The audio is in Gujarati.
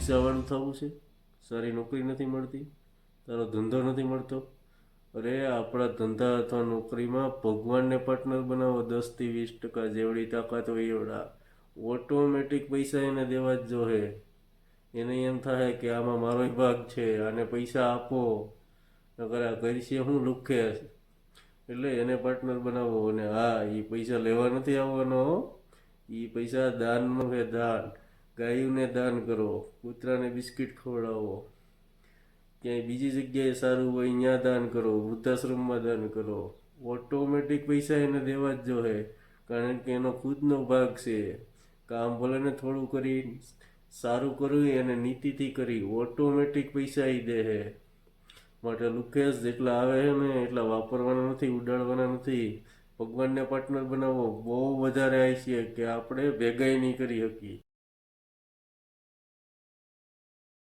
પૈસાવાળું થવું છે, સારી નોકરી નથી મળતી, તારો ધંધો નથી મળતો. અરે આપણા ધંધા અથવા નોકરીમાં ભગવાનને પાર્ટનર બનાવો. 10 થી 20% જેવડી તાકાત હોય એવડા ઓટોમેટિક પૈસા એને દેવા જ જોહે. એને એમ થાય કે આમાં મારો ભાગ છે, આને પૈસા આપો, નકર આ કરશે હું લુખે. એટલે એને પાર્ટનર બનાવો. અને હા, એ પૈસા લેવા નથી આવવાનો. એ પૈસા દાનનો છે, દાન. ગાયોને દાન કરો, કૂતરાને બિસ્કિટ ખવડાવો, ક્યાંય બીજી જગ્યાએ સારું હોય ત્યાં દાન કરો, વૃદ્ધાશ્રમમાં દાન કરો. ઓટોમેટિક પૈસા એને દેવા જ જોહે, કારણ કે એનો ખુદનો ભાગ છે. કામ ભલે ને થોડું કરી, સારું કરવું એને નીતિથી કરી, ઓટોમેટિક પૈસા એ દે હે. માટે લુકેશ જેટલા આવે છે ને એટલા વાપરવાના નથી, ઉડાડવાના નથી. ભગવાનને પાર્ટનર બનાવો. બહુ વધારે આવી છે કે આપણે ભેગાઈ નહીં કરી શકીએ.